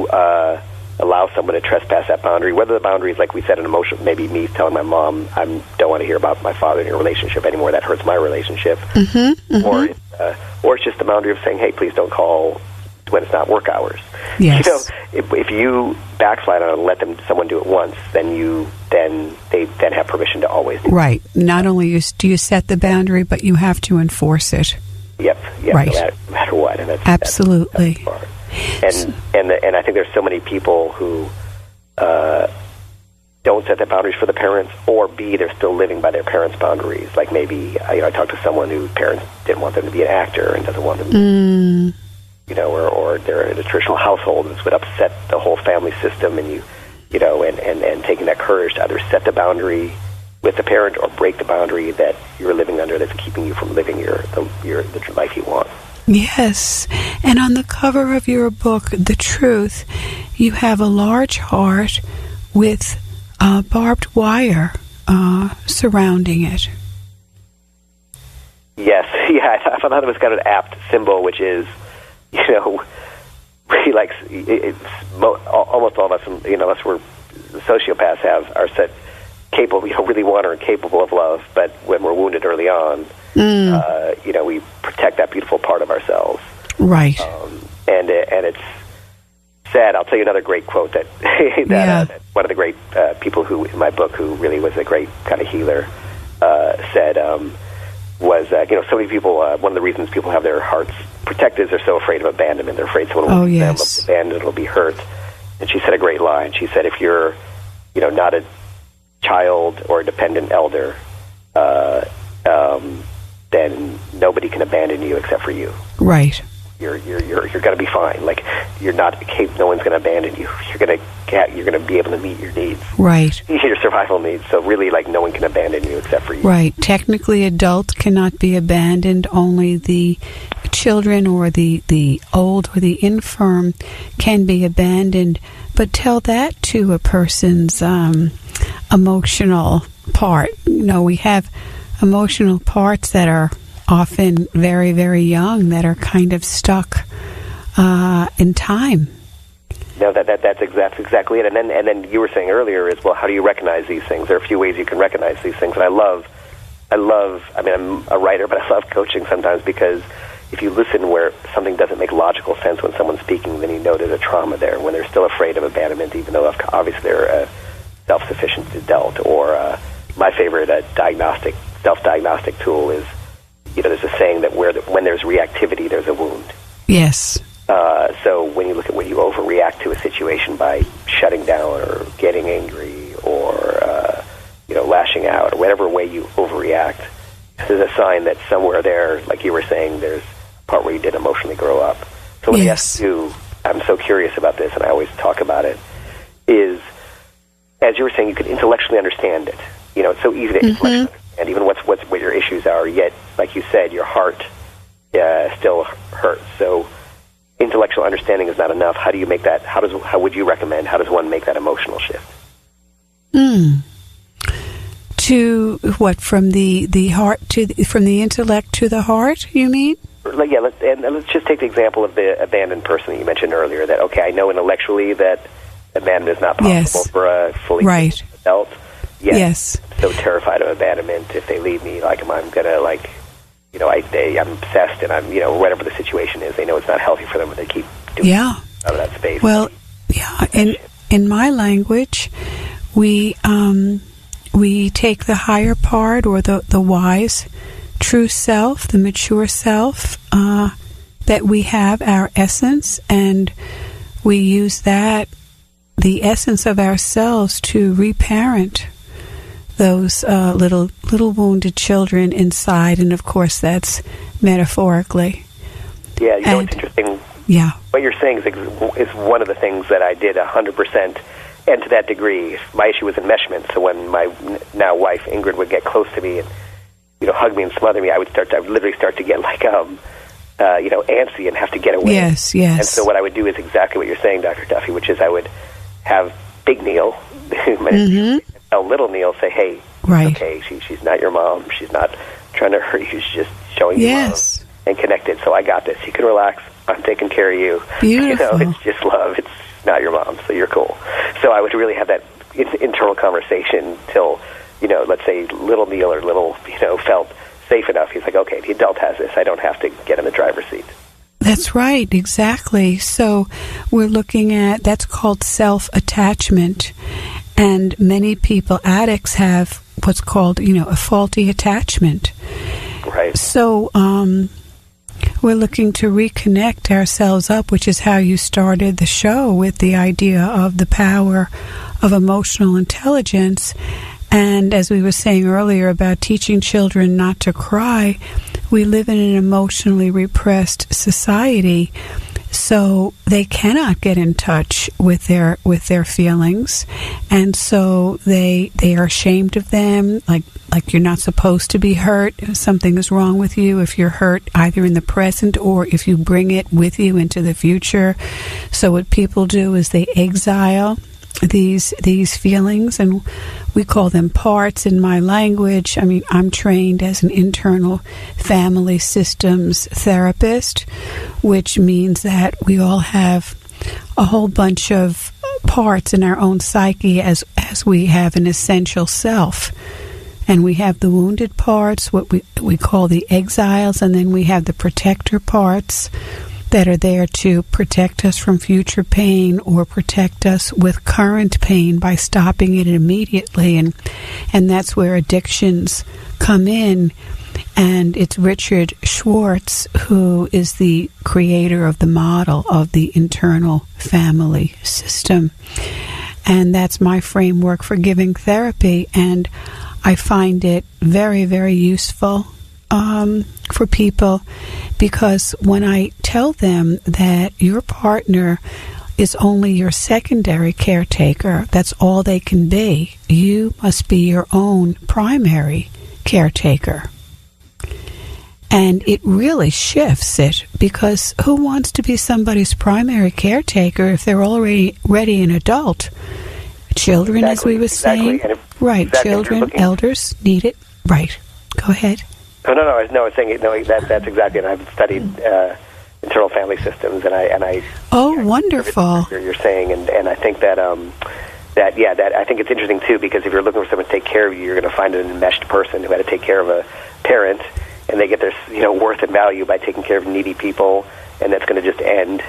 allow someone to trespass that boundary, whether the boundary is, like we said, an emotional, maybe me telling my mom I don't want to hear about my father in your relationship anymore, that hurts my relationship, or it's just the boundary of saying, hey, please don't call when it's not work hours. Yes. If you backslide on it and let someone do it once, then they have permission to always do it. Right. Not only do you set the boundary, but you have to enforce it. Yep. Right. No matter what. And absolutely. That's and I think there's so many people who don't set their boundaries for the parents, or B, they're still living by their parents' boundaries. Like maybe I talked to someone whose parents didn't want them to be an actor and doesn't want them to or they're in a traditional household, and this would upset the whole family system, and and taking that courage to either set the boundary with the parent or break the boundary that you're living under that's keeping you from living the life you want. Yes. And on the cover of your book, The Truth, you have a large heart with barbed wire surrounding it. Yes. Yeah, I thought it was kind of an apt symbol, which is, we like, almost all of us, unless we're sociopaths, are set capable, really want or capable of love, but when we're wounded early on, we protect that beautiful part of ourselves. Right. And it's sad. I'll tell you another great quote that one of the great people who in my book who really was a great kind of healer said was so many people. One of the reasons people have their hearts protected is they're so afraid of abandonment. They're afraid someone will leave them, abandoned, will be hurt. And she said a great line. She said, if you're not a child or a dependent elder, then nobody can abandon you except for you. Right. You're going to be fine. Like you're not. No one's going to abandon you. You're going to be able to meet your needs. Right. Your survival needs. So really, like no one can abandon you except for you. Right. Technically, adults cannot be abandoned. Only the children or the old or the infirm can be abandoned. But tell that to a person's emotional part. We have emotional parts that are often very, very young, that are kind of stuck in time. No, that's exactly it. And then you were saying earlier is, well, how do you recognize these things? There are a few ways you can recognize these things. And I love. I mean, I'm a writer, but I love coaching sometimes because if you listen where something doesn't make logical sense when someone's speaking, then you know there's a trauma there. When they're still afraid of abandonment, even though obviously they're a self-sufficient adult. Or my favorite self-diagnostic tool is, there's a saying that when there's reactivity, there's a wound. Yes. So when you look at when you overreact to a situation by shutting down or getting angry or lashing out or whatever way you overreact, this is a sign that somewhere there, like you were saying, there's a part where you did emotionally grow up. So what I ask you, I'm so curious about this, and I always talk about it, is, as you were saying, you could intellectually understand it. It's so easy to intellectually understand even what your issues are, yet, like you said, your heart still hurts. So intellectual understanding is not enough. How do you make that? How would you recommend? How does one make that emotional shift? To what, from the heart from the intellect to the heart? You mean? Let's just take the example of the abandoned person that you mentioned earlier. That I know intellectually that abandonment is not possible for a fully adult. Yes. I'm so terrified of abandonment. If they leave me, I'm gonna I'm obsessed, and I'm whatever the situation is. They know it's not healthy for them, but they keep doing out of that space. Well, in my language, we take the higher part, or the wise, true self, the mature self, that we have, our essence, and we use that, the essence of ourselves, to reparent those little wounded children inside, and of course that's metaphorically. Yeah, it's interesting. Yeah, what you're saying is one of the thins that I did 100%, and to that degree. My issue was enmeshment. So when my now wife Ingrid would get close to me and hug me and smother me, I would literally start to get antsy and have to get away. Yes. And so what I would do is exactly what you're saying, Dr. Duffy, which is I would have Big Neil, tell little Neil, say, hey, okay, she's not your mom. She's not trying to hurt you. She's just showing you love and connected. So I got this. You can relax. I'm taking care of you. Beautiful. It's just love. It's not your mom, so you're cool. So I would really have that internal conversation till, let's say little Neil or little, felt safe enough. He's like, okay, the adult has this. I don't have to get in the driver's seat. That's right, exactly. So we're looking at, that's called self-attachment. And many people, addicts, have what's called, a faulty attachment. Right. So we're looking to reconnect ourselves up, which is how you started the show, with the idea of the power of emotional intelligence. And as we were saying earlier about teaching children not to cry, we live in an emotionally repressed society, so they cannot get in touch with their feelings, and so they are ashamed of them. Like you're not supposed to be hurt. Something is wrong with you if you're hurt, either in the present or if you bring it with you into the future. So what people do is they exile these feelings, and we call them parts in my language. I mean, I'm trained as an internal family systems therapist, which means that we all have a whole bunch of parts in our own psyche as we have an essential self. And we have the wounded parts, what we call the exiles, and then we have the protector parts that are there to protect us from future pain or protect us with current pain by stopping it immediately. And that's where addictions come in. And it's Richard Schwartz who is the creator of the model of the internal family system. And that's my framework for giving therapy. And I find it very, very useful for people, because when I tell them that your partner is only your secondary caretaker, that's all they can be, you must be your own primary caretaker. And it really shifts it, because who wants to be somebody's primary caretaker if they're already an adult? Children, as we were saying. Right, exactly. Children, elders need it. Right. Go ahead. No. I was saying that's exactly. And I've studied internal family systems, and I. Oh, wonderful! You're saying, and I think that I think it's interesting too, because if you're looking for someone to take care of you, you're going to find an enmeshed person who had to take care of a parent, and they get their worth and value by taking care of needy people, and that's going to just end,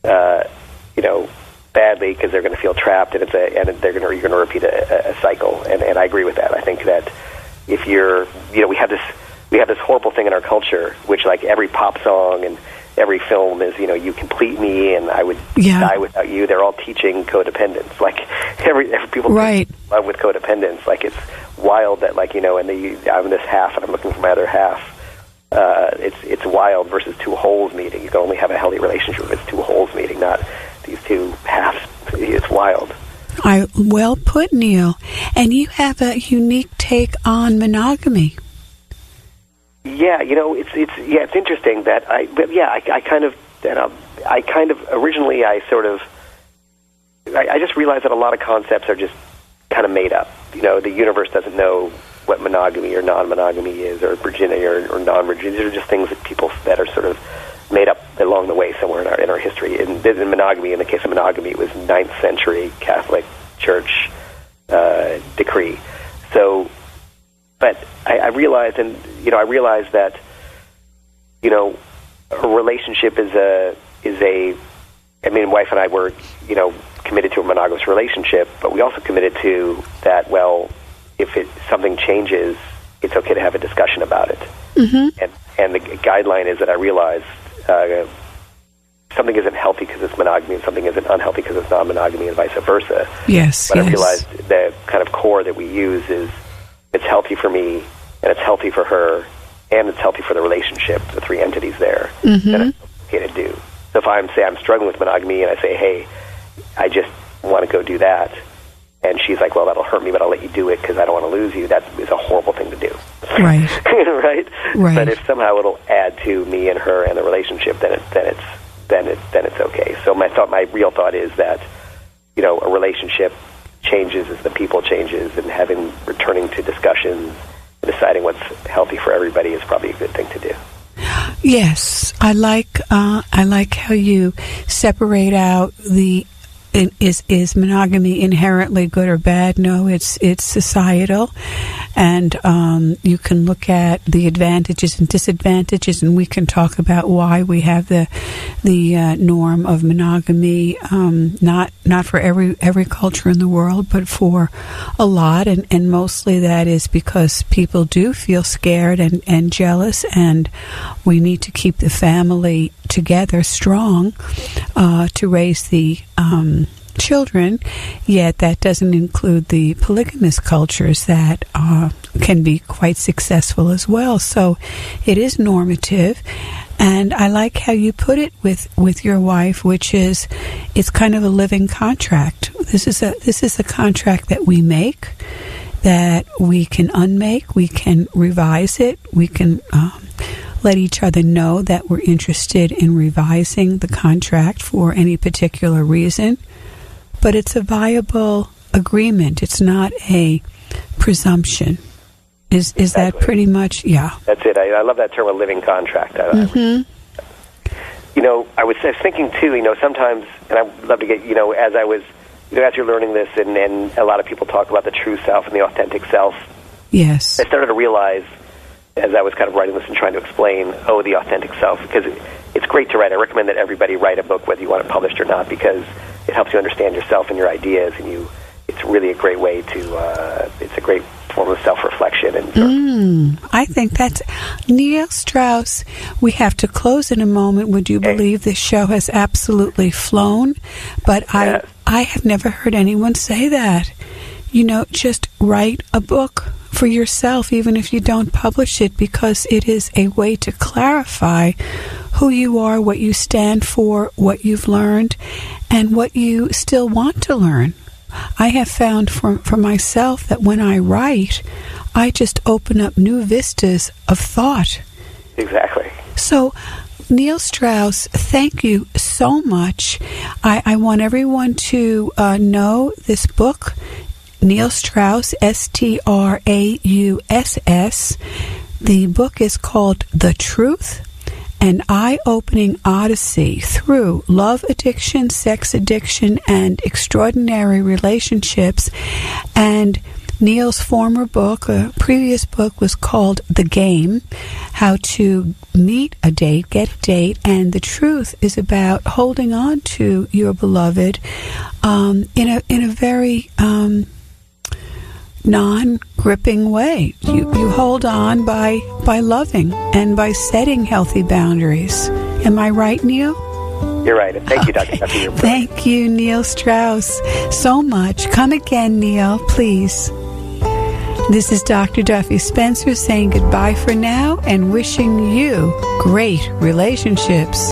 badly, because they're going to feel trapped, and you're going to repeat a cycle. And I agree with that. I think that if you're, we have this horrible thing in our culture, which, like, every pop song and every film is, you complete me, and I would die without you. They're all teaching codependence. Like, every people right. love with codependence. Like, it's wild that, like, I'm this half and I'm looking for my other half. It's wild versus two wholes meeting. You can only have a healthy relationship if it's two wholes meeting, not these two halves. It's wild. Well put, Neil. And you have a unique take on monogamy. Yeah, it's interesting that I kind of originally I just realized that a lot of concepts are just kind of made up. The universe doesn't know what monogamy or non-monogamy is, or virginity or non-virginity. These are just things that people that are sort of made up along the way somewhere in our history. In monogamy, in the case of monogamy, it was 9th century Catholic Church decree. So, but I realized, that a relationship is a. I mean, wife and I were committed to a monogamous relationship, but we also committed to that. Well, if something changes, it's okay to have a discussion about it. Mm-hmm. And the guideline is that I realized something isn't healthy because it's monogamy, and something isn't unhealthy because it's non-monogamy, and vice versa. Yes. But I realized the kind of core that we use is it's healthy for me, and it's healthy for her, and it's healthy for the relationship, the three entities there, that it's okay to do. So if I'm struggling with monogamy, and I say, hey, I just want to go do that, and she's like, well, that'll hurt me, but I'll let you do it because I don't want to lose you, that is a horrible thing to do. Right. Right? Right. But if somehow it'll add to me and her and the relationship, then it's okay. So my real thought is that, a relationship changes as the people changes, and returning to discussions and deciding what's healthy for everybody is probably a good thing to do. Yes, I like how you separate out the is monogamy inherently good or bad? No, it's societal, and you can look at the advantages and disadvantages, and we can talk about why we have the norm of monogamy, not for every culture in the world, but for a lot, and mostly that is because people do feel scared and jealous, and we need to keep the family together strong to raise the children, yet that doesn't include the polygamous cultures that can be quite successful as well. So it is normative, and I like how you put it with your wife, which is it's kind of a living contract. This is a contract that we make, that we can unmake, we can revise it, we can let each other know that we're interested in revising the contract for any particular reason. But it's a viable agreement. It's not a presumption. Is that pretty much, yeah. That's it. I love that term, a living contract. I was thinking, too, sometimes, and I'd love to get, as I was, as you're learning this, and a lot of people talk about the true self and the authentic self. Yes. I started to realize, as I was kind of writing this and trying to explain, the authentic self, because it's great to write. I recommend that everybody write a book, whether you want it published or not, because it helps you understand yourself and your ideas, and it's really a great way to, it's a great form of self-reflection. And I think that's, Neil Strauss, we have to close in a moment. Would you believe this show has absolutely flown? But yes. I have never heard anyone say that. Just write a book for yourself, even if you don't publish it, because it is a way to clarify who you are, what you stand for, what you've learned, and what you still want to learn. I have found for myself that when I write, I just open up new vistas of thought. Exactly. So, Neil Strauss, thank you so much. I want everyone to know this book, Neil Strauss, Strauss. The book is called The Truth, an eye-opening odyssey through love addiction, sex addiction, and extraordinary relationships. And Neil's former book, a previous book, was called The Game, How to Meet a Date, Get a Date, and The Truth is about holding on to your beloved in a very non-gripping way. You hold on by loving and by setting healthy boundaries. Am I right, Neil? You're right. Thank you, Dr. Duffy. Thank you, Neil Strauss, so much. Come again, Neil, please. This is Dr. Duffy Spencer saying goodbye for now and wishing you great relationships.